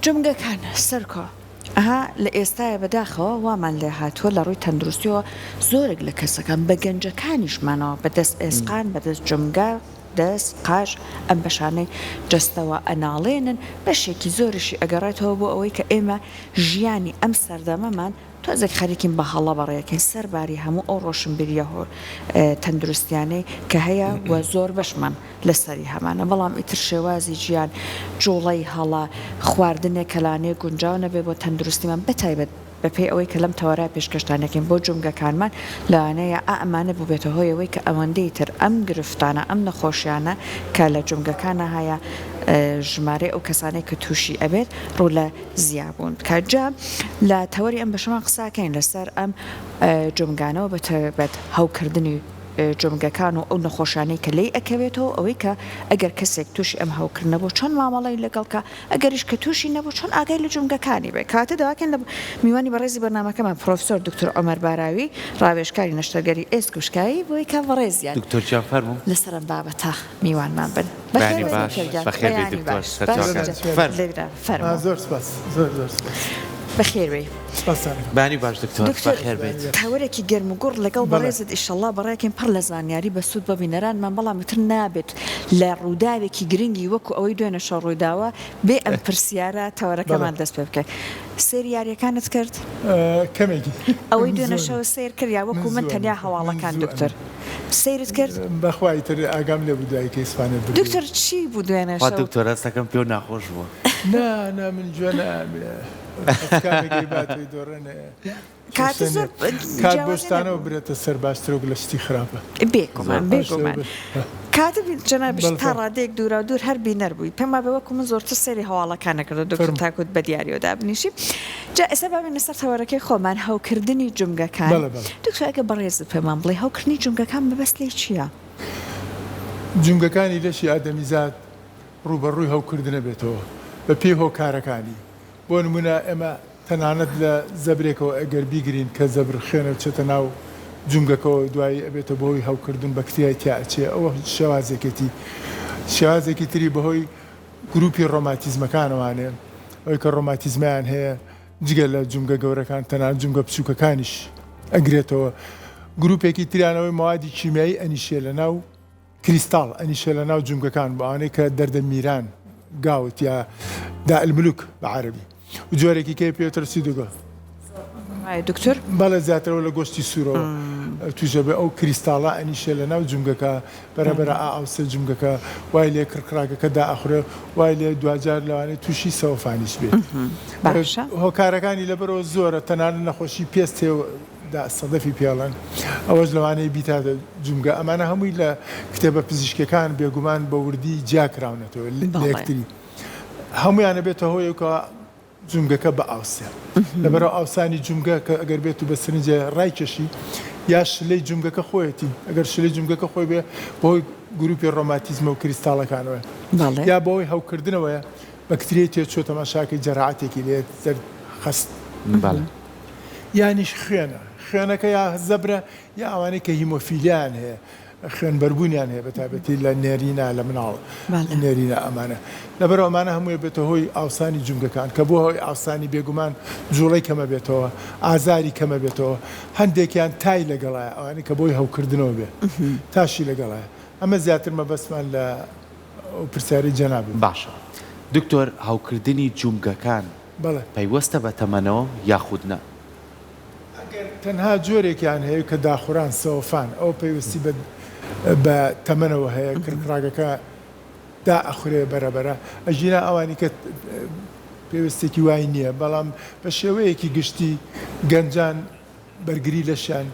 جمگەکان سەرکۆ ئەها لە ئێستاە بەداخەوە وامان لێ هاتووە لە ڕووی تەندروستیەوە زۆرێک لە کەسەکان بە گەنجەکانیشمانەوە بەدەست ئێسقان بەدەست جمگە دەست قاش ئەم بەشانەی جستەوە ئەناڵێنن بەشێکی زۆریشی ئەگەڕێتەوە بۆ ئەوەی کە ئێمە ژیانی ئەم سەردەمەمان تۆزێک خەریکین بە هەڵە بەڕێەکەین سەرباری هەموو ئەو ڕۆشنبیریە هۆر تەندروستیانەی کە هەیە و زۆر بەشمان لەسەری هەمانە بەڵام ئیتر شێوازی ژیان جوڵەی هەڵە خواردنێک کەلانەیە گونجاو نەبێ بۆ تەندروستیمان بەتایبەت بەپێی ئەوەی کە لەم تەوەرا پێشکەشتانەکەین بۆ جومگەکانمان لەوانەیە ئەمانە ببێتە هۆیەوەی کە ئەوەندەی تر ئەم گرفتانە ئەم نەخۆشیانە کە لە جومگەکانە هەیە ژمارە ئەو کەسانەی کە تووشی ئەبێت ڕوو لە زیابوون کاتجا لە تەوەری ئەم بەشەمان قساکەین لەسەر ئەم جومگانەوە بەتایبەت هەوکردنی جمگەکان و ئەو نەخۆشانەی کە لی ئەکەوێتەوە ئەوەی کە ئەگەر کەسێک تووشی ئەم هەوکردنە بۆ چۆن مامەڵی لەگەڵکە ئەگەریش کە تووشی نەبوو چۆن ئاگای لە جمگەکانی بێ کاتە داواکەن لە میوانی بەڕێزی بەرنامەکەمان پرۆفسۆر دکتۆر عومەر باراوی ڕاوێژکاری نەشتەرگەری ئێسک و شکایی بۆی کە بەڕێزیان دکتۆر جان فەرموو لەسەر ئەم بابەتە میوانمان بن بەخێر زۆر سپاس زۆر سپاس بەخێربێ بانی باش دکتۆر بەخێر بێت تاوەرێکی گەرم و گوڕ لەگەڵ بەڕێزت ئیشەڵڵا بەڕێکین پڕ لە زانیاری بە سوود بە بینەرانمان بەڵام تر نابێت لە ڕووداوێکی گرنگی وەکو ئەوەی دوێنە شەڕ ڕوویداوە بێ ئەم پرسیارە تاوەرەکەمان دەست پێ بکەیت سێری یاریەکانت کرد کەمێکی ئەوەی دوێنە شەوە سیر کردیا وەکو من تەنیا هەواڵەکان دکتۆر سیرت کرد بەخوای تر ئاگام لێ بوو کە ئیسپانیا دکتۆر چی بوو دوێنە شەو دکتۆر ڕاستەکەم پێ ناخۆش بووە نا من جوێنە کات بۆستانەوە برێتە سەر باشترۆک لە شتی خراپە بێگومان کاتە جەنابش تا ڕادێک دوورا دوور هەر بینەر بووی پێما بە وەکو من زۆرتر سەری هەواڵەکانەکردە دکتۆر تاکوت بە دیاریۆدا بنیشی جا ئێستا بابێنە سەر تەوەرەکەی خۆمان هەوکردنی جومگەکان دکتۆر ئەگە بەڕێزت پێمان بڵێ هەوکردنی جومگەکان بەبەست لێ چییە؟ جومگەکانی لەشی ئادەمیزاد ڕوبەڕووی هەوکردنە بێتەوە بە پێی هۆکارەکانی بۆ نمونە ئێمە تەنانەت لە زەبرێکەوە ئەگەر بیگرین کە زەبر خێنە بچێتە ناو جومگەکەەوە دوایی ئەبێتە بۆی هەوکردن بەکتریای تیاچێ ئەوە شێوازێکی تری بەهۆی گروپی ڕۆماتیزمەکانەوانێ ئەوەی کە ڕۆماتیزمیان هەیە جگە لە جومگە گەورەکان تەنان جومگە بچووکەکانیش ئەگرێتەوە گروپێکی تریانەوەی موادی کیمیایی ئەنیشێ لە ناو کریستاڵ ئەنیشێ لە ناو جومگەکان بە ئەوانەی کە دەردە میران گاوت یا دائالملوک بە عەرەبی و جۆرێکی کێ پێوتر سیدوگە دکتۆر بەڵێ زیاترەوە لە گۆشتی سوورەوە توژە بێ ئەو کریستاڵە ئەنیشێ لە ناو جومگەکە بەرەبەرە ئاوسە جومگەکە وای لێ کڕکراگەکە دائەخورێ وای لێ دوجار لەوانێت تووشی سەوفانیش بێت هۆکارەکانی لەبەرەوە زۆرە تەنانە نەخۆشی پێستێ سەدەفی پێڵەن ئەوەش لەوانەیە بیتاتە جومگە ئەمانە هەمووی لە کتێبە پزیشکەکان بێگومان بە وردی جاکراونەتەوە لەکتری هەمویانە بێتە هۆیەکە جومگەکە بە ئاوسێ لەبەرەوە ئاوسانی جومگە کە ئەگەر بێت و بە سرنجە ڕایکێشی یا شلەی جومگەکە خۆیەتی ئەگەر شلەی جومگەکە خۆی بێ بۆی گروپی ڕۆماتیزمە و کریستاڵەکانەوە یا بۆی هەوکردنەوەیە بەکتریای تێچۆ تەماشاکەی جەراعەتێکی لێت خەست یانیش خوێنەکە یا زەبرە یا ئەوانەی کە هیمۆفیلیان هەیە خوێنبەربوونیان هەیە بە تایبەتی لە نێرینە لە مناڵ نێرینە ئەمانە لەبەرەوە ئەمانە هەمووی بێتە هۆی ئاوسانی جومگەکان کە بۆ هۆی ئاوسانی بێگومان جوڵەی کەمە بێتەوە ئازاری کەمە بێتەوە هەندێکیان تای لەگەڵایە ئەوانەی کە بۆی هەوکردنەوە بێ تاشی لەگەڵایە ئەمە زیاتر مەبەستمان لە پرسیاری جەنابن باشە دکتۆر هەوکردنی جومگەکان پەیوەستە بە تەمەنەوە یاخودنە تەنها جۆرێکیان هەیە کە داخوران سەوفان ئەو پێویستی بە تەمەنەوە هەیە کڕکراگەکە دائەخورێ بەرەبەرە ئەژینا ئەوانی کە پێویستێکی وای نییە بەڵام بە شێوەیەکی گشتی گەنجان بەرگری لەشیان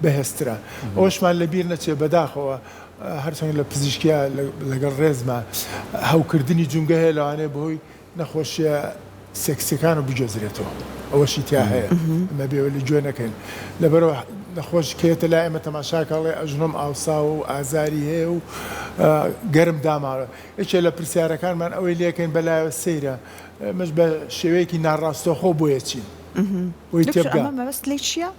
بەهێزترە ئەوەشمان لەبیر نەچێ بەداخەوە هەرچەند لە پزیشکیا لەگەڵ ڕێزمە هەوکردنی جومگە هەیە لەوانەیە بەهۆی نەخۆشیە سێکسەکان و بجۆزرێتەوە ئەوەشی تیا هەیە ئەمە بێوە لە گوێ نەکەین لەبەرەوە نەخۆش کێتە لای ئەمە تەماشاکەڵێ ئەژنۆم ئاوسا و ئازاری هەیە و گەرم داماوە یەکێ لە پرسیارەکانمان ئەوەی لێکەین بەلایەوە سەیرە مەش بە شێوەیەکی ناڕاستەخۆ بۆیە چین بۆی تێبگا مەبەست لێ چییە؟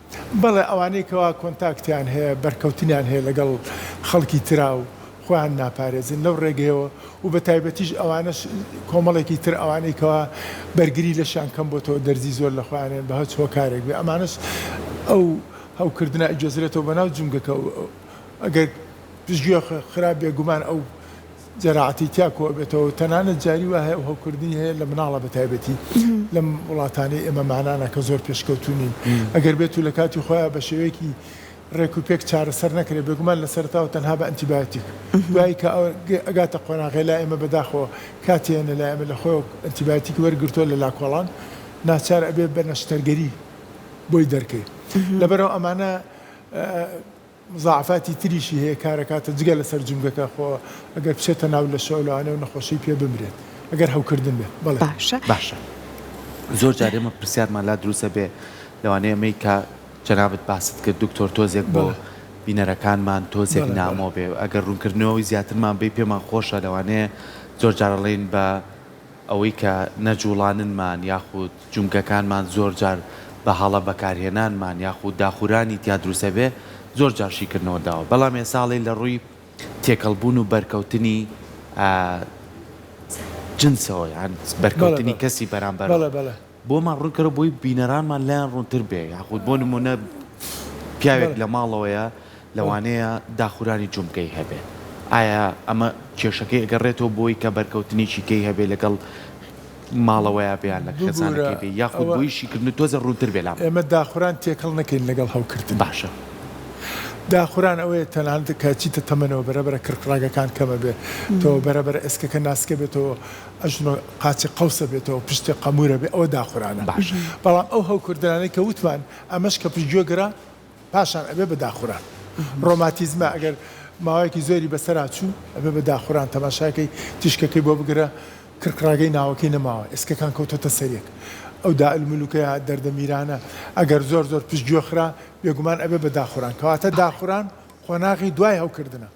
بەڵێ ئەوانەی کەوا کۆنتاکتیان هەیە بەرکەوتنیان هەیە لەگەڵ خەڵکی ترا و خۆیان ناپارێزن لەو ڕێگەیەوە و بە تایبەتیش ئەوانش کۆمەڵێکی تر ئەوانەی کەوا بەرگری لەشان کەم بۆتەوە دەرزی زۆر لە خۆیانێن بە هەچ هۆکارێک بێ ئەمانش ئەو هەوکردنە ئەجۆزرێتەوە بەناو جونگەکە ئەگەر پشتگوێ خراپ بێگومان ئەو جەراعەتی تیاکۆ بێتەوە تەنانەت جاری وە هەیە و هەوکردنی هەیە لە مناڵە بە تایبەتی لەم وڵاتانەی ئێمە مانانە کە زۆر پێشکەوتونین ئەگەر بێت و لە کاتی خۆیان بە شێوەیەکی ڕێک و پێک چارەسەر نەکرێت بێگومان لە سەرتاوە تەنها بە ئەنتیبایۆتیک دوایی کە ئەگاتە قۆناغی لای ئێمە بەداخەوە کاتێنە لای ئێمە لە خۆی ئەنتیبایۆتیک وەرگرتۆ لە لاکۆڵان ناچار ئەبێ بە نەشتەرگەری بۆی دەرکەی لەبەرەوە ئەمانە مزاعفاتی تریشی هەیە کارەکاتە جگە لەسەر جونگەکە خۆ ئەگەر بچێتە ناو لە شەو لەوانەیە و نەخۆشی پێ بمرێت ئەگەر هەوکردن بێت بەڵێ باشە زۆر جارێ ئێمە پرسیارمان لا دروستە بێ لەوانەیە ئەمەی کە جەنابەت باست کرد دکتۆر تۆزێک بۆ بینەرەکانمان تۆزێک نامۆ بێ ئەگەر ڕوونکردنەوەی زیاترمان بێ پێمان خۆشە لەوانەیە زۆر جارەڵێن بە ئەوەی کە نەجوڵاننمان یاخود جونگەکانمان زۆر جار بە هەڵە بەکارهێنانمان یاخود داخورانی تیا دروستە بێ زۆر جارشیکردنەوە داوە بەڵام ێ ساڵی لە ڕووی تێکەڵبوون و بەرکەوتنی جنسەوە یان بەرکەوتنی کەسی بەرامبەر بۆمان ڕوونکەرە بۆی بینەرانمان لایەن ڕوونتر بێ یاخود بۆ نمونە پیاوێک لە ماڵەوەیە لەوانەیە داخورانی جومگەی هەبێ ئایا ئەمە کێشەکەی ئەگەڕێتەوە بۆی کە بەرکەوتنیشی کەی هەبێ لەگەڵ ماڵەوەیە بێیان لە خێزانەکەی بێ یاخود بۆی شیکردن تۆزە ڕوونتر بێ لام ئێمە داخوران تێکەڵ نەکەین لەگەڵ هەوکردن باشە داخوران ئەوەیە تەنانەت کە چیتە تەمەنەوە بەرەبەرە کڕکڕاگەکان کەمە بێ تۆ بەرەبەرە ئێسکەکە ناسکە بێتەوە ئەژنۆ قاچی قەوسە بێتەوە پشتی قەمورە بێ ئەوە داخورانە بەڵام ئەو هەوکردانەی کە وتمان ئەمەش کە پشتگوێگرا پاشان ئەبێ بە داخوران ڕۆماتیزمە ئەگەر ماوەیەکی زۆری بەسەرا چوو ئەبێ بە داخوران تەماشاکەی تیشکەکەی بۆ بگرە کڕکڕاگەی ناوەکەی نەماوە ئێسکەکان کەوتۆتە سەرێک ئەو دائالملوکەیە دەردەمیرانە ئەگەر زۆر پشتگوێخرا بێگومان ئەبێ بە داخوران کەواتە داخوران خۆناغی دوای هەوکردنە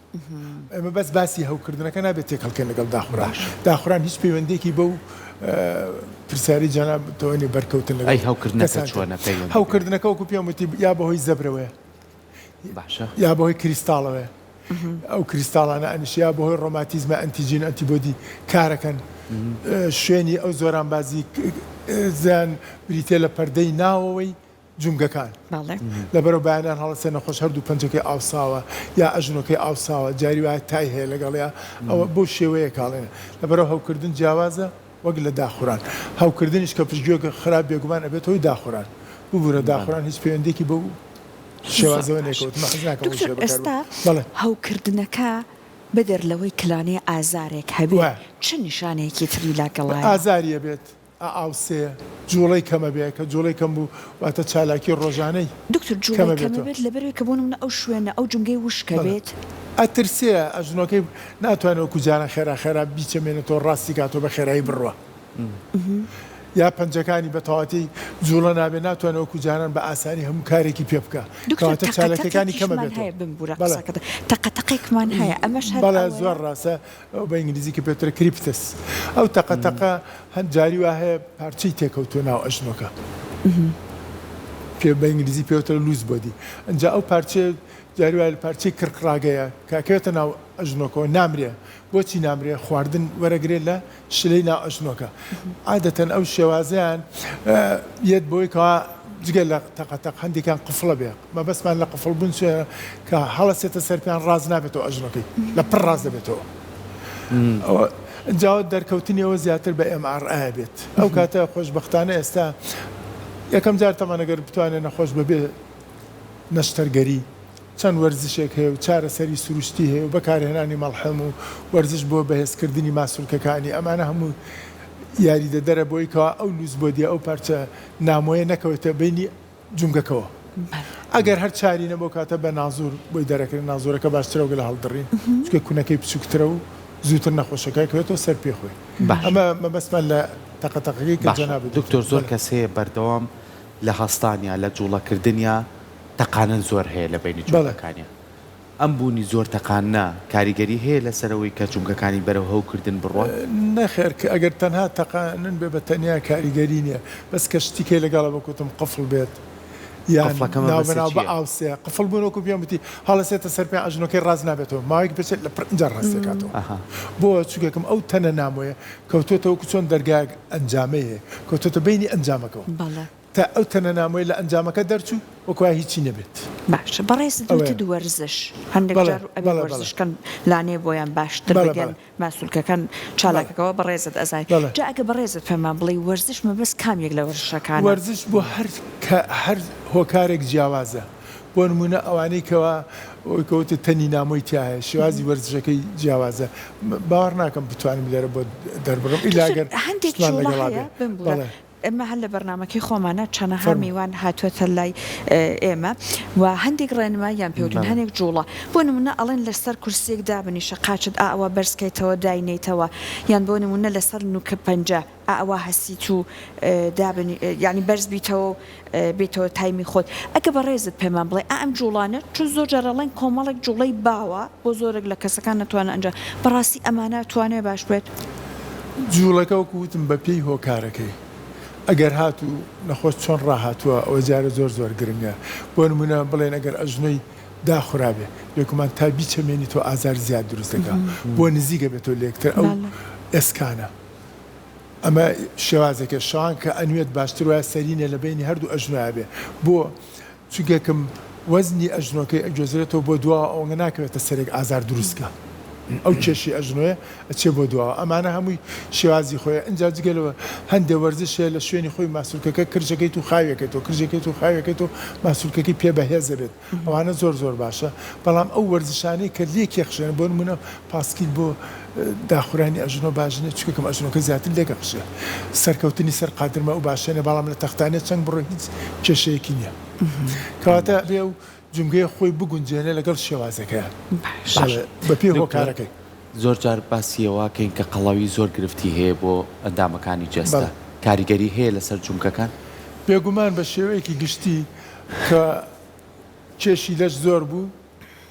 ئێمە بەس باسی هەوکردنەکە نابێت تێکەڵکەن لەگەڵ داخوران داخوران هیچ پەیوەندێکی بەو پرسیاری جەناب تۆنی بەرکەوتن لەگەڵ هەوکردنەکە وەکو پێم وتی یا بەهۆی زەبرەوەیە یا بەهۆی کریستاڵەوەیە ئەو کریستاڵانە ئەنیش یا بەهۆی ڕۆماتیزمە ئەنتیجین ئەنتیبۆدی کارەکەن شوێنی ئەو زۆرانبازی زیان بریتێ لە پەردەی ناوەوەی جونگەکان لەبەرەوە بەیانیان هەڵەسێ نەخۆش هەردوو پەنجەکەی ئاوساوە یا ئەژنۆکەی ئاوساوە جاری وایە تای هەیە لەگەڵەیە ئەوە بۆ شێوەیە کاڵێنە لەبەرەوە هەوکردن جیاوازە وەک لە داخوران هەوکردنیش کە پشتگوێ خراپ بێگومان ئەبێتەوەی داخوران ببوورە داخوران هیچ پەیوەندێکی بەو شێوازەوە نێکەوت ئێستا هەوکردنەکە بەدەر لەوەی کلانەیە ئازارێک هەبێ چ نیشانەیەکی تری لاگەڵایە ئازاریە بێت ئاوسێ جوڵەی کەمە بێ کە جوڵەی کەم بوو واتە چالاکی ڕۆژانەی دکتۆر جوڵەی کەمە بێت لەبەرەوەی کە بۆ نمونە ئەو شوێنە ئەو جونگەی وشکە بێت ئەترسێ ئەژنۆکەی ناتوانێت کوجانە خێرا بیچەمێنێتەوە ڕاستی کاتۆ بە خێرایی بڕوە یا پەنجەکانی بە تەواتی جوڵە نابێ ناتوانەوە کوجانان بە ئاسانی هەموو کارێکی پێ بکە کەواتە چالەکەەکانی کەمە بێت تەقەتەقێکمان هەیە ئەمەش بەڵێ زۆر ڕاستە ئەو بە ئینگلیزی کە پێوترە کریپتس ئەو تەقەتەقە هەند جاری وا هەیە پارچەی تێکەوتووە ناو ئەژنۆکە پێ بە ئینگلیزی پێوترە لوز بۆدی ئەنجا ئەو پارچێ جاری وایە پارچەی کڕکڕاگەیە کاکەوێتە ناو ئەژنۆکەوە نامرێ بۆچی نامرێ خواردن وەرەگرێت لە شلەی ناو ئەژنۆکە عادەتەن ئەو شێوازیان یەت بۆی کەوا جگە لە تەقەتەق هەندێکیان قفڵە بێ مەبەستمان لە قفڵ بوون کە هەڵەسێتە سەرپیان ڕاز نابێتەوە ئەژنۆکەی لە پڕ ڕاز دەبێتەوە جاوت دەرکەوتنیەوە زیاتر بە MRI بێت ئەو کاتە خۆشبەختانە ئێستا یەکەم جار تەمانەگەر بتوانێت نەخۆش بەبێ نەشتەرگەری چەند وەرزشێک هەیە و چارەسەری سروشتی هەیە و بەکارهێنانی مەڵحەم و وەرزش بۆ بەهێزکردنی ماسوولکەکانی ئەمانە هەموو یاریدە دەرە بۆی کەوا ئەو لوز بۆ دیە ئەو پارچە نامۆیە نەکەوێتە بینی جونگەکەەوە ئەگەر هەر چاری نەبوو کاتە بە نازور بۆی دەرەکردن نازۆرەکە باشترە لە هەڵدڕین چکە کوونەکەی بچووکترە و زووتر نەخۆشەکە کەوێتەوە سەر پێخۆی ئەمە مەبەستمان لە تەقەتەقەکەی کە جەناب دکتۆر زۆر کەس هەیە بەردەوام لە هەستانیا لە جوڵەکردنیا تەقانن زۆر هەیە لە بینی جوڵەکانیە ئەم بوونی زۆر تەقاننا کاریگەری هەیە لەسەرەوەی کە جونگەکانی بەرەو هەوکردن بڕوە نەخێر کە ئەگەر تەنها تەقانن بێ بە تەنیا کاریگەری نییە بەس کە شتیکەی لەگەڵە بکوتم قفڵ بێت یان قفڵەکەمە ناو بەسێ بەناو بە چییە؟ ئاوسەیە قفڵ بوونەوەکو پێم وتی هەڵەسێتە سەر پێ ئەژنۆکەی ڕاز نابێتەوە ماوەیەک بچێت لە پرنجە ڕاستێکاتەوە بۆ چووکێکم ئەو تەنە نامۆیە کەوتۆتەوە چۆن دەرگای ئەنجامەیە کەوتۆتە بینی ئەنجامەکەەوە بەڵێ تا ئەو تەنە نامۆی لە ئەنجامەکە دەرچوو وەکوای هیچی نەبێت باشە بەڕێز دوتت وەرزش هەندێک بەڵێ، جار ئەبێ بەڵێ، وەرزشکەن لانێ بۆیان باشتر بەڵێ، بگەن بەڵێ. ماسوولکەکان چالاکەکەەوە بەڕێزت ئەزای بەڵێ. جا ئەگە بەڕێزت فەرمان بڵێ وەرزش مەبەست کامێک لە وەرزشەکان وەرزش بۆ هەر هۆکارێک جیاوازە بۆ نمونە ئەوانەی کەوا کەوتە تەنی نامۆی تایە شێوازی وەرزشەکەی جیاوازە باوەڕ ناکەم بتوانم لێرە بۆ دەربڕم ئیلاگەر هەندێک شتمان جوڵە لەگەڵا هەیە بێ. بەڵێ. ئەمە هەر لە بەرنمەکەی خۆمانە چەنەها فەرموو. میوان هاتووەتە لای ئێمە و هەندێک ڕێنماییان پێوتون هەندێک جوڵە بۆ نمونە ئەڵێن لەسەر کورسێک دابنیشە قاچت ئەوە بەرزکەیتەوە داینیتەوە یان بۆ نمونە لەسەر نوکە پەنجە ئەوە هەسیت و ینی بەرز بیتەوە بێتەوە تایمی خۆت ئەگە بە ڕێزت پێمان بڵێ ئەم جوڵانە چون زۆر جارەڵێن کۆمەڵێک جوڵەی باوە بۆ زۆرێک لە کەسەکان نەتوانە ئەنج بەڕاستی ئەمانە توانێت باش بێت جوڵەکە وەکوتم بە پێی هۆکارەکەی ئەگەر هات و نەخۆش چۆن ڕاهاتووە ئەوە جارە زۆر گرنگە بۆ نمونە بڵێن ئەگەر ئەژنۆی داخورابێ یەکمان تا بیچەمێنی تۆ ئازار زیاد دروست دەکات بۆ نزیکە بێتەوە لێکتر ئەو ئێسکانە ئەمە شێوازێکە شەوان کە ئەنوێت باشتر وایە سەرینە لە بینی هەردوو ئەژنوایە بێ بۆ چونکێکم وەزنی ئەژنۆکەی ئەگوێزرێتەوە بۆ دوا ئەوەنگە ناکەوێتە سەرێک ئازار دروستکە ئەو کێشی ئەژنۆیە ئەچێ بۆ دواوە ئەمانە هەمووی شێوازی خۆیە ئەنج جگەلەوە هەندێک وەرزشێ لە شوێنی خۆی ماسوولکەکە کرژەکەیت و خاوێکێتەوە کرژەکەیت و خاوێکێت و ماسوولکەکەی پێ بەهێزە بێت ئەوانە زۆر باشە بەڵام ئەو وەرزشانەی کە لێک یەخشێن بۆ نمونە پاسکیل بۆ داخورانی ئەژنۆ باشنە چکەکەم ئەژنۆکە زیاتر لێکە قشە سەرکەوتنی سەر قادرمە و باشێنە بەڵام لە تەختانێت چەند بڕۆ هیچ کێشەیەکی نییە کەواتە بێ و جمگەی خۆی بگونجێنە لەگەڵ شێوازەکەیە بە پێ هۆکارەکەی زۆر جار باسیەوەکەین کە قەڵاوی زۆر گرفتی هەیە بۆ ئەندامەکانی جەستە کاریگەری هەیە لەسەر جومکەکان بێگومان بە شێوەیەکی گشتی کە کێشی لەش زۆر بوو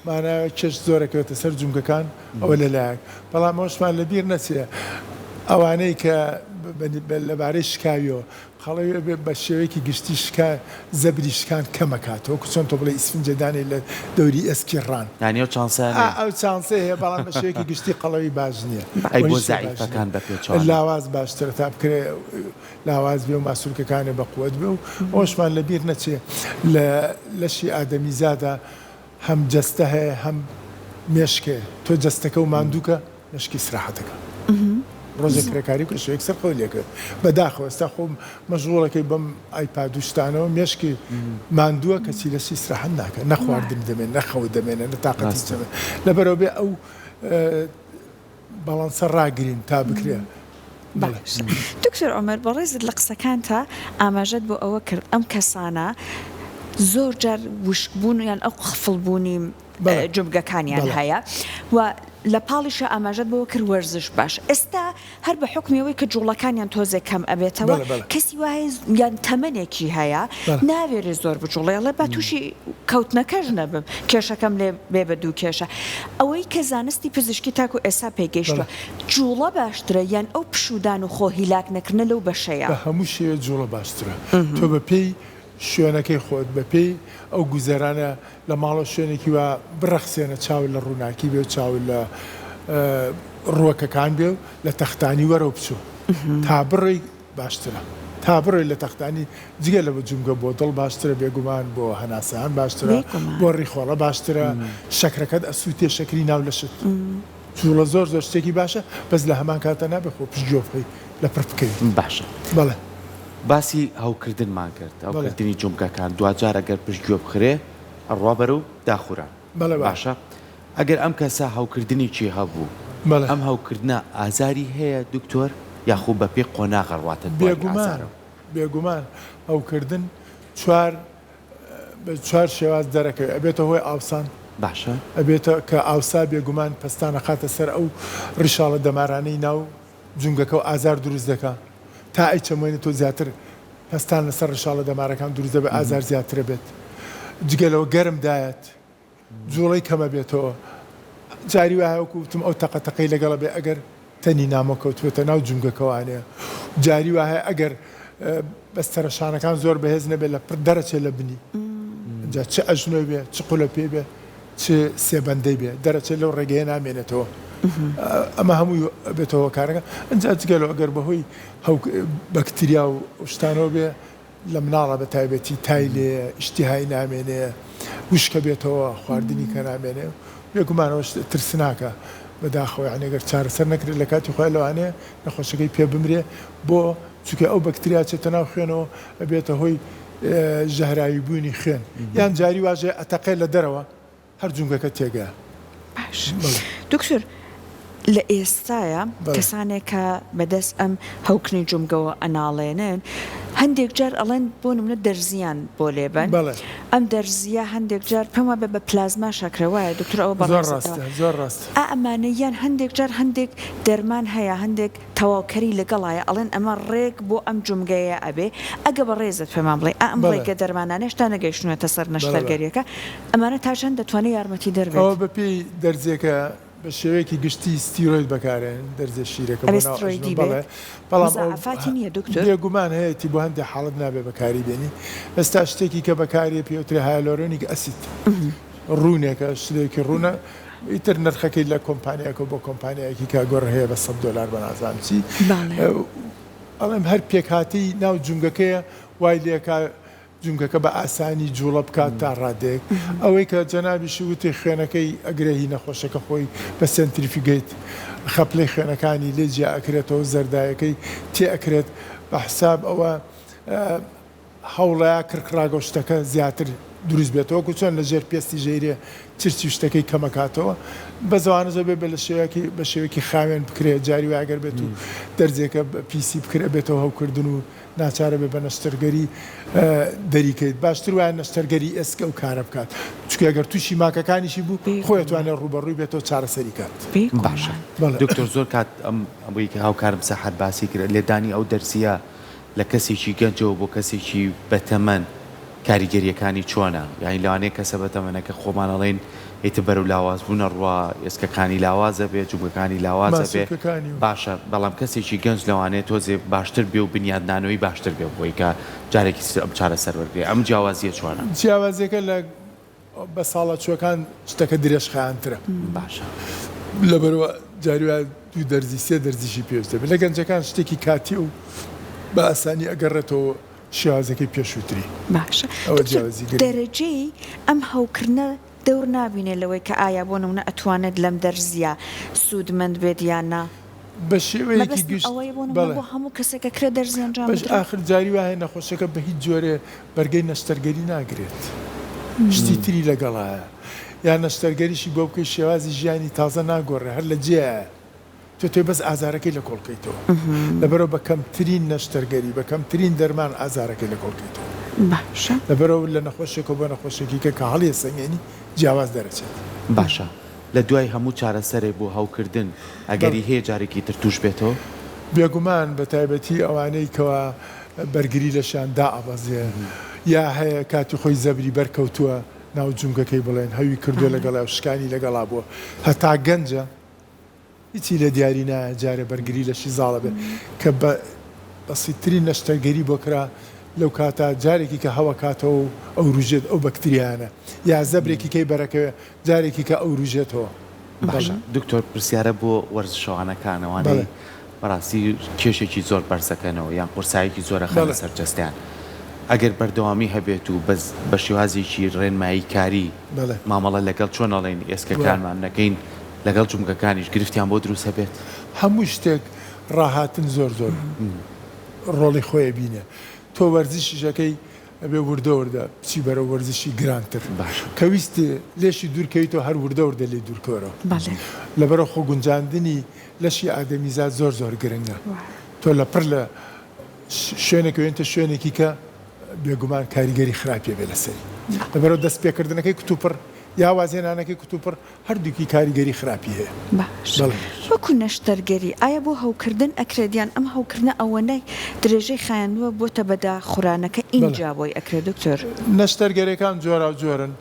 ماناوە کێش زۆرەکەوێتە سەر جومکەکان ئەوە لەلایەک بەڵام ئەوشمان لەبیر نەچێ ئەوانەی کە لەبارەی شکاویەوە خەڵەوێ بێ بە شێوەیەکی گشتی زەبری شکان کەمەکاتەوە چۆن تۆ بڵێ ئیسفنجەدانی لە دەوری ئەسکی ڕان یانیەوە چانسان ئەو چانسە هەیە بەڵام بە شێوەیەکی گشتی قەڵەوی باش نییە ئەی بۆ زعیفەکان بە پێچوان لاواز باشترە تا بکرێ لاواز بێ و ماسوولکەکانێ بە قووەت بێ و ئەوشمان لەبیر نەچێ لە لەشی ئادەمیزادا هەم جەستە هەیە هەم مێشکێ تۆ جەستەکە و ماندووکە مشکی سراحەتەکە ڕۆژێک کرێکاری و شوێک سەر خۆی لێکرد بەداخەوە ئێستا خۆم مەژغوڵەکەی بەم ئایپادوشتانەوە مێشکی ماندووە کەچی لە سی سراحەت ناکە نەخواردن دەمێن نەخەوت دەمێنە نەتاقەتی دەمێن لەبەرەوە بێ ئەو بەڵانسە ڕاگرین تا بکرێ دکتۆر عومەر بەڕێزت لە قسەکان تا ئاماژەت بۆ ئەوە کرد ئەم کەسانە زۆر جار وشکبوون یان ئەو خفڵبوونی جومگەکانیان هەیە و لە پاڵیشە ئاماژەت بەوە کرد وەرزش باش ئێستا هەر بە حکمیەوەی کە جوڵەکانیان تۆزێک کەم ئەبێتەوە کەسی وایە یان تەمەنێکی هەیە ناوێرێ زۆر بجوڵێڵێ با تووشی کەوتنەکەش نەبم کێشەکەم لێ بێ بە دوو کێشە ئەوەی کە زانستی پزیشکی تاکو ئێستا پێگەیشتوە جوڵە باشترە یان ئەو پشودان و خۆ هیلاک نەکردنە لەو بەشەیە بە هەموو شێوە جوڵە باشترە تۆ بە پێی شوێنەکەی خۆت بە پێی ئەو گوزەرانە لە ماڵە شوێنێکی وە بڕەخسێنە چاو لە ڕووناکی بێ و چاو لە ڕووەکەکان بێ و لە تەختانی وەرە و بچوو تا بڕی باشترە تا بڕی لە تەختانی جگە لە بە جومگە بۆ دڵ باشترە بێگومان بۆ هەناسەیان باشترە بۆ ڕیخۆڵە باشترە شەکرەکەت ئەسووتێ شەکری ناو لە شت جوڵە زۆر شتێکی باشە بەس لە هەمان کاتە نابێ خۆ پشتگوێ لە پڕ بکەیت باشە بەڵێ باسی هەوکردنمان کرد هەوکردنی جومکەکان دوجار ئەگەر پشتگوێ بخرێ ئەڕوا بەرە و داخوران باشە ئەگەر ئەم کەسا هەوکردنی چی هەبوو ئەم هەوکردنە ئازاری هەیە دکتۆر یاخوو بە پێی قۆناغە ڕواتە بێگومان ئەوکردن چوار شێواز دەرەکەوێت ئەبێتە هۆی ئاوسان باشە ئەبێتە کە ئاوسا بێگومان پستانە خاتە سەر ئەو ڕیشاڵە دەمارانەی ناو جونگەکە و ئازار دروست دەکات تا ئەی چەمۆینە تۆ زیاتر پستان لەسەر ڕشاڵە دەمارەکان دروست دەبێت ئازار زیاترە بێت جگەلەوە گەرمدایەت جوڵەی کەمە بێتەوە جاری وایە وەکوتم ئەو تەقەتەقەی لەگەڵە بێ ئەگەر تەنی نامۆکەوتوێتە ناو جونگەکەوانەیە جاری وایە ئەگەر بەستەرەشانەکان زۆر بەهێز نەبێت لە پڕ دەرەچێت لە بنی جا چ ئەژنۆ بێ چ قوڵە پێ بێ چ سێبەندەی بێ دەرەچێت لەو ڕێگەیە نامێنێتەوە ئەمە هەمووی بێتەوە کارەکە ئەنج جگەلەوە ئەگەر بەهۆی بەکتریا و شتانەوە بێ لە مناڵە بە تایبەتی تای لێ ئیشتیهای نامێنێ وشکە بێتەوە خواردنی کە نامێنێ بێگومانەوە ترسناکە بەداخەوە عنێگەر چارەسەر نەکرێت لە کاتی خۆی لەوانەیە نەخۆشەکەی پێ بمرێ بۆ چونکە ئەو بەکتریا چێتە ناو خوێنەوە ئەبێتە هۆی ژەهراوی بوونی خوێن یان جاری واژێ ئەتەقێ لە دەرەوە هەر جونگەکە تێگە. دکتۆر لە ئێستاە کەسانێک کە بەدەست ئەم هەوکنی جومگەوە ئەناڵێنن هەندێک جار ئەڵێن بۆ نمونە دەرزیان بۆ لێبن ئەم دەرزیە هەندێک جار پێمە بە پلازما شەکرەوەیە دکتۆر ئەوە زۆر ڕاست ئەمانە یان هەندێک جار هەندێک دەرمان هەیە هەندێک تەواوکەری لەگەڵایە ئەڵێن ئەمە ڕێک بۆ ئەم جومگەیە ئەبێ ئەگە بە ڕێزت پێمان بڵێ ئەم ڕێگە دەرمانانە هێشتا نەگەیشتونەتە سەر نەشتەرگەریەکە ئەمانە تاژەن دەتوانێت یارمەتی دەربێت ئەوە بەپێی دەرزێکە بە شێوەیەکی گشتی ستیرۆید بەکارێن دەرزە شیرەکە بەڵامفاتی نییە دکتۆر بێگومان هەیەی بۆ هەندێک حاڵت نابێ بەکاری بێنی ئێستا شتێکی کە بەکاری پێوتری هایلۆرۆنیک ئەسید ڕوونێکە شتێکی ڕوونە ئیتر نرخەکەی لە کۆمپانیاکە بۆ کۆمپانیایەکی کا گۆڕ هەیە بە $100 بە نازانم چی ئەڵێم هەر پێکهاتی ناو جونگەکەیە وای لێکا جونگەکە بە ئاسانی جوڵە بکات تا ڕادێک ئەوەی کە جەنابیشی وتی خوێنەکەی ئەگرێهی نەخۆشەکە خۆی بە سنتریفیگەیت خەپلەی خوێنەکانی لێجیا ئەکرێتەوە زەردایەکەی تێ ئەکرێت بە حساب ئەوە هەوڵەیە کرکڕاگە شتەکە زیاتر دروست بێتەوە کو چۆن لە ژێر پێستی ژێریە چرچی شتەکەی کەمەکاتەوە بە زەوانە زۆر بێ بە شێوەیەکی خاوێن بکرێت جاری واگەر بێت و دەرزێکە پیسی بکرێت بێتەوە هەوکردن و ناچارە بێ بە نەشتەرگەری دەریکەیت باشتر وایە نەشتەرگەری ئێسکە و کارە بکات چکە ئەگەر تووشی ماکەکانیشی بوو خۆی توانێت ڕوبەڕووی بێتەوە چارەسەری کات. باشە دکتۆر زۆر کات ئەمەوەی کە هاوکارم سەحەت باسی کرد لێدانی ئەو دەرزیە لە کەسێکی گەنجەوە بۆ کەسێکی بەتەمەن کاریگەریەکانی چۆنە یانی لەوانەیە کەسە بەتەمەنەکە خۆمان ئەڵێن ئیتر بەرەو لاواز بوونە ڕوا ئێسکەکانی لاوازە بێ جوگەکانی لاوازە بێ باشە بەڵام کەسێکی گەنج لەوانەیە تۆزێ باشتر بێ و بنیادنانەوەی باشتر بێ بۆی کە جارێکی ئەم چارە سەروەرگێ ئەم جیاوازیە چۆنە جیاوازیەکە لە بە ساڵە چوەکان شتەکە درێژخایەنترە باشە لەبەرەوە جاریوە دوو دەرزی سێ دەرزیشی پێویستە بێت لە گەنجەکان شتێکی کاتی و بە ئاسانی ئەگەڕێتەوە شێوازەکەی پێشووتری باشە دەرەجەی ئەم هەوکردنە دەور نابینێ لەوەی کە ئایا بۆ نمونە ئەتوانێت لەم دەرزیە سوودمەند بێت یاننا بە شێوەیەکی گشت بۆ هەموو کەسێکە کرێ دەرزیانجام ئاخر جاری وایە نەخۆشەکە بە هیچ جۆرێ بەرگەی نەشتەرگەری ناگرێت شتی تری لەگەڵایە یان نەشتەرگەریشی بۆ بکەی شێوازی ژیانی تازە ناگۆڕێ هەر لە جێە توی بەس ئازارەکەی لە کۆڵکەیتەوە لەبەرەوە بە کەمترین نەشتەرگەری بە کەمترین دەرمان ئازارەکەی لە کۆڵکەیتەوە لەبەرەوە لە نەخۆشێکەوە بە نەخۆشێکی کە هەڵی سەنگێنی جیاواز دەرەچێت. باشە لە دوای هەموو چارەسەرێ بۆ هەوکردن ئەگەری هەیە جارێکی تر توش بێتەوە بێگومان بە تایبەتی ئەوانەی کەوا بەرگری لەشان دائەبەزێ یا هەیە کاتی خۆی زەبری بەرکەوتووە ناو جونگەکەی بڵێن هەوی کردووە لەگەڵا و شکانی لەگەڵا بووە هەتا گەنجە هیچی لە دیاری نایە جارێ بەرگری لەشی زاڵە بێ کە بەسیترین نەشتەرگەری بۆ کرا لەو کاتە جارێکی کە هەوە کاتەوە ئەو ڕوژێت ئەو بەکتریانە یا زەبرێکی کەی بەرەکەوێ جارێکی کە ئەو ڕوژێتەوە. باشە دکتۆر پرسیارە بۆ وەرزشەوانەکانەوەی بەڕاستی کێشێکی زۆر بەرزەکەنەوە یان قورسایەکی زۆرە خەڵە سەرجەستیان ئەگەر بەردەوامی هەبێت و بە شێوازێکی ڕێنمایی کاری مامەڵە لەگەڵ چۆن ئەڵێن ئێسکەکانمان نەکەین لەگەڵ جومگەکانیش گرفتیان بۆ دروست هەبێت هەموو شتێک ڕاهاتن زۆر ڕۆڵی خۆی بینێ تۆ وەرزشیشەکەی ئەبێ وردەوردە بچی بەرە وەرزشی گرانتر کەویست لێشی دوورکەویتەوە هەر وردەوردە لێ دوورکۆرەوە لەبەرە خۆ گونجاندنی لەشی ئادەمیزاد زۆر گرنگە تۆ لە پڕ لە شوێنێکەوێنتە شوێنێکی کە بێگومان کاریگەری خراپیە بێ لەسەری لەبەرەوە دەست پێکردنەکەی کتوپڕ یا وازێنانەکەی کتوپڕ هەردووکی کاریگەری خراپی هەیە. وەکو نەشتەرگەری ئایا بۆ هەوکردن ئەکرێتیان ئەم هەوکردنە ئەوەنەی درێژەی خایەنووە بۆتە بەدا خوڕانەکە ئینجا بۆی ئەکرێت دکتۆر نەشتەرگەریەکان جۆرا و جۆرن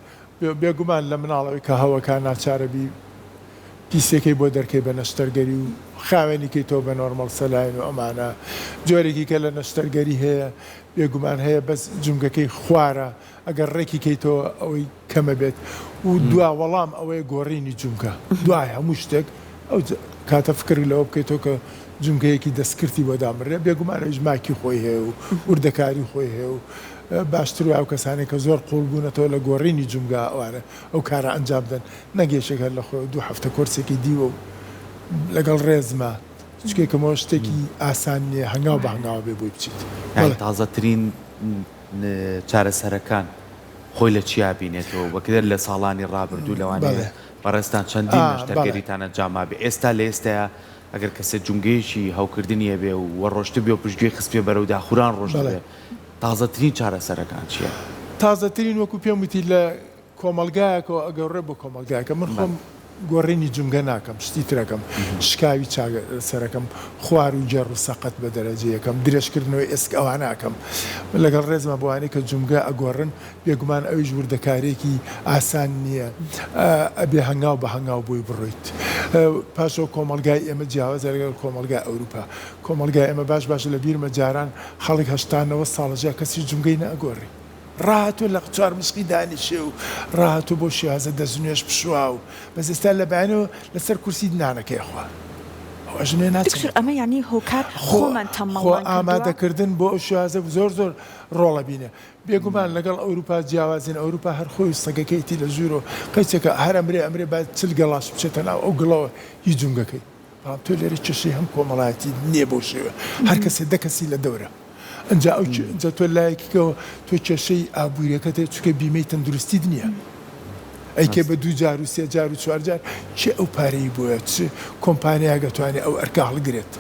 بێگومان لە مناڵەوەی کە هەوەکان ناچارەبی پیسێکی بۆ دەرکەی بە نەشتەرگەری و خاوێنیکەی تۆ بە نۆرمەڵ سەلاین و ئەمانە جۆرێکی کە لە نەشتەرگەری هەیە بێگومان هەیە بەس جمگەکەی خوارە ئەگەر ڕێکی کەیتەوە ئەوەی کەمە بێت و دوا وەڵام ئەوەیە گۆڕینی جومکە دوای هەموو شتێک ئەو کاتە فکر لەوە بکەیتەوە کە جمگەیەکی دەستکردی بۆ دامڕێ بێگومانەوەیش ماکی خۆی هەیە و وردەکاری خۆی هەیە و باشتر و ئەو کەسانی کە زۆر قوڵ بوونەتەوە لە گۆڕینی جمگا ئەوانە ئەو کارە ئەنجام بدەن نەگەیشێک هەر لە خۆی 2 هەفتە کۆرسێکی دیوە و لەگەڵ ڕێزمە چکێکەمەوە شتێکی ئاسان نییە هەنگاو بە هەنگاوە بێ بۆی بچیت تازەترین چارەسەرەکان خۆی لە چیا بینێتەوە وەکدە لە ساڵانی ڕابردوو لەوانەیە بەڕێستان چەندین نەشتەرگەریتانە جاما بێ ئێستا لە ئێستاە ئەگەر کەسە جونگەیەکی هەوکردنیە بێ و وەڕۆشت بێ و پشتگوێ خستێ بەرەو داخوران ڕۆژ بێ تازەترین چارەسەرەکان چییە؟ تازەترین وەکو پێم وتی لە کۆمەلگایەکەەوە ئەگەڕێ بۆ کۆمەلگایەکە من خۆم گۆڕینی جمگە ناکەم شتی ترەکەم شکاوی سەرەکەم خوار و جێڕ و سەقەت بە دەرەجە یەکەم درێژکردنەوەی ئێسک ئەوان ناکەم لەگەڵ ڕێزمە بۆوانەی کە جمگە ئەگۆڕن بێگومان ئەویش وردەکارێکی ئاسان نییە ئەبێ هەنگاو بە هەنگاو بۆی بڕۆیت پاشەوە کۆمەلگای ئێمە جیاوازە لەگەڵ کۆمەلگای ئەوروپا کۆمەلگای ئێمە باش لە بیرمە جاران خەڵک 89 ساڵەجیا کەسی جمگەی نەگۆڕی ڕاهاتوو لە چوار مشقی دانیشێ و ڕاهاتوو بۆ شێوازە دەزنوێش پشوا و بەس ئێستا لە بەیانەوە لەسەر کورسی نانەکەی خوا ئەوژنێ ناچێت ئەمە یعنی هۆکار خۆمان تەمەڵ ئامادەکردن بۆ ئەو شێوازە زۆر ڕۆڵە بینە بێگومان لەگەڵ ئەوروپا جیاوازین ئەوروپا هەر خۆی سەگەکەیتی لە ژوور و قەیچێکە هەر ئەمرێ با چل گەڵاش بچێتە ناو ئەو گڵەوە هیچ جونگەکەی تۆ لێرە چشەی هەم کۆمەڵایەتی نییە بۆ شێوە هەر کەسێ دەکەسی لە دەورە ئەنجا تۆ لایەکەوە تۆ کێشەی ئابوووریەکەت چکە بیمەی تەندروستی نییە ئەیکێ بە 2 جار و 3 جار و 4 جار چێ ئەو پارەی بۆیە چ کۆمپانیا گەتوانێت ئەو ئەرکە هەڵگرێت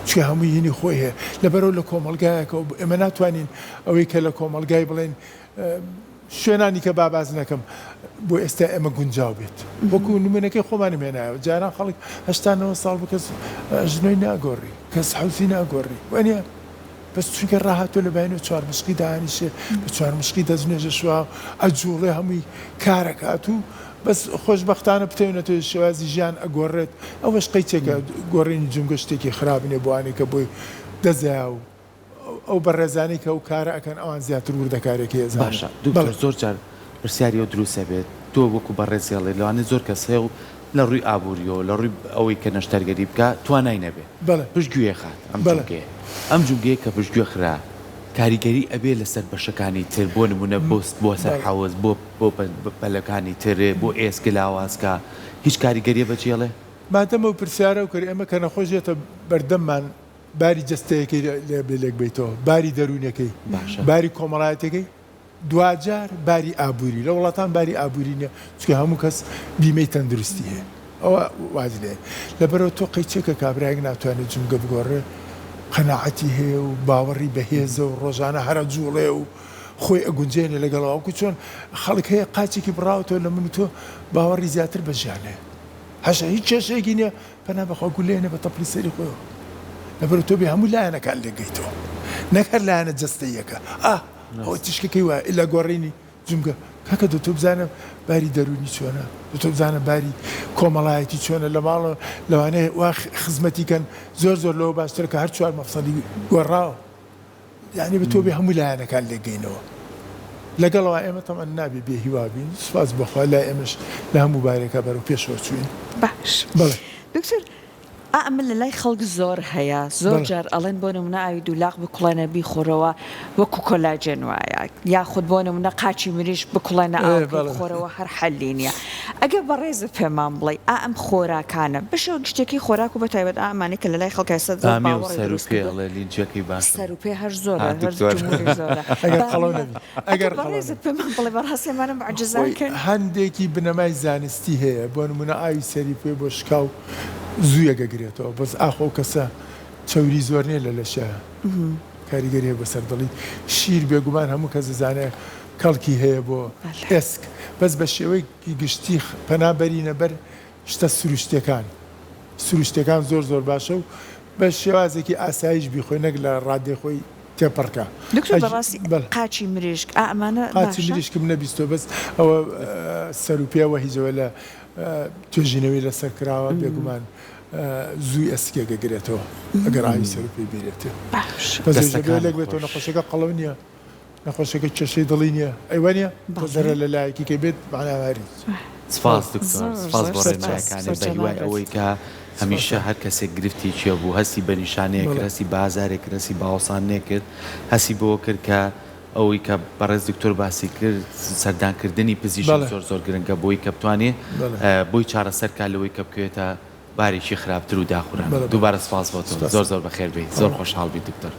چکە هەمووی هینی خۆی هەیە لەبەرەوە لە کۆمەلگایەکەەوە ئێمە ناتوانین ئەوەی کە لە کۆمەلگای بڵێن شوێنانی کە باباز نەکەم بۆ ئێستا ئێمە گونجاو بێت وەکو نمونەکەی خۆمانی مێنایەوە جاران خەڵک 89 ساڵ بکەس ژنۆی ناگۆڕی کەس حوسی ناگۆڕی وانە بەس چونکە ڕاهاتۆ لە باینەوە 4 مشقی داهانیشێ بە 4 مشقی دەستنوێژە شووا ئەجوڵێ هەمووی کارەکات و بەس خۆشبەختانە بتەونەتەوە شێوازی ژیان ئەگۆڕێت ئەوەش قەیچێکە گۆڕینی جمگە شتێکی خراپنێ بۆوانێ کە بۆی دەزیا و ئەو بەڕێزانەی کە ئەو کارە ئەکەن ئەوان زیاتر وردەکارێکی هێزان باشە زۆر جار پرسیاری ئەو دروستە بێت تۆ وەکو بەڕێزیاڵێ لەوانێ زۆر کەس هەیە و لە ڕووی ئابوووریەوە لە ڕووی ئەوەی کە نەشتەرگەری بکە توانای نەبێت پشتگوێ خات ئەم جوگەیە کە پشتگوێ خرا کاریگەری ئەبێ لەسەر بەشەکانی تر بۆ نمونە بۆ سەر حەوز بۆ پەلەکانی تر بۆ ئێسک لاوازکە هیچ کاریگەریە بەچێڵێ مادەمە و پرسیارە و کەری ئەمە کە نەخۆشێتە بەردەممان باری جستەیەکەی لێک بیتەوە باری دەرونەکەی باری کۆمەڵایەتەکەی دوجار باری ئابووری لە وڵاتان باری ئابووری نیە چکە هەموو کەس بیمەی تەندروستی هەیە ئەوە وادی لێ لەبەرەوە تۆ قەیچێکە کابراایك ناتوانێت جمگە بگۆڕێ قەناعەتی هەیە و باوەڕی بەهێزە و ڕۆژانە هەرە جوڵێ و خۆی ئەگونجێنێ لەگەڵەوەکو چۆن خەڵک هەیە قاچێکی بڕاوتەوە لە من و تۆ باوەڕی زیاتر بەژیانێ هەشە هیچ کێشەیەکی نییە پەنا بەخوا گولێنێ بە تەپڵی سەری خۆیەوە لەبەر تۆ بێ هەموو لایەنەکان لێگەیتەوە نەکەر لایەنە جەستەیەکە ئەوە تیشکەکەی وایە ئللا گۆڕینی جمگە کاکە دۆ تۆ بزانە باری دەرونی چۆنە تۆ بزانە باری کۆمەڵایەتی چۆنە لە ماڵە لەوانەیە وا خزمەتیکەن زۆر لەوە باشترە کە هەر 4 مەفسەدی گۆڕاوە یعنی بە تۆ بێ هەموو لایەنەکان لێگەینەوە لەگەڵەوە ئێمە تەمان نابێ بێ هیوابین سوپاس بەخوا لای ئێمەش لە هەموو بارێکە بەرەو پێشەوە چوین باش دکتۆر ئەمە لە لای خەڵک زۆر هەیە زۆر جار ئەڵێن بۆ نمونە ئاوی دوولاق بکوڵێنە بیخۆرەوە وەکو کۆلاجێن وایە یاخود بۆ نمونە قاچی مریش بکوڵێنە ئاو بخۆرەوە هەر حەلی نییە ئەگەر بەڕێزت پێمان بڵێ ئەم خۆراکانە بەشە گشتێکی خۆراک و بەتایبەت ئامانەی کە لە لای خەڵک ئێستا سەر و پێ هەر زۆرە ئەگەر بەڕێزت پێمان بڵێ بەڕاستیمانم عەجزاکەن هەندێکی بنەمای زانستی هەیە بۆ نمونە ئاوی سەری پێ بۆ شکاو زوویە گەگرێتەوە بەس ئاخۆ کەسە چەوری زۆر نیە لە لەشە کاریگەری هەیە بەسەر دڵی شیر بێگومان هەموو کەس زانێ کەڵکی هەیە بۆ ئێسک بەس بە شێوەیەکی گشتی پەنابەرینە بەر شتە سروشتەکان زۆر باشە و بە شێوازێکی ئاسایش بیخۆی نەک لە ڕادێ خۆی تێپەڕکە قاچی مریشک ئەمانە قاچی مریشکم نەبیستۆ بەس ئەوە سەر و پێوە هیزەوە لە توێژینەوەی لەسەر کراوە بێگومان زووی ئەسکێ گەگرێتەوە ئەگەر ئاوی سەر پێی بیرێتێ باش بەزێک بێتەوە نەخۆشەکە قەڵەو نییە نەخۆشەکە چێشەی دڵی نییە ئەیوانە بەزەرە لە لایەکی کە بێت معناواری سپاس دکتۆر سپاس بۆ ڕێنماییەکانت بە هیوای ئەوەی کە هەمیشە هەر کەسێک گرفتی چێ بوو هەستی بە نیشانەیە کرد هەستی بازارێک کرد هەستی باوەسانێ کرد هەسی بۆ کرد کە ئەوەی کە بەڕێز دکتۆر باسی کرد سەردانکردنی پزیشک زۆر گرنگە بۆی کە بتوانێت بۆی چارەسەرکە لەوەی کە بکوێتە بارێکی خراپتر و داخوران دووبارە سپاس بۆ تۆ زۆر بەخێر بێت زۆر خۆشحاڵ بیت دکتۆر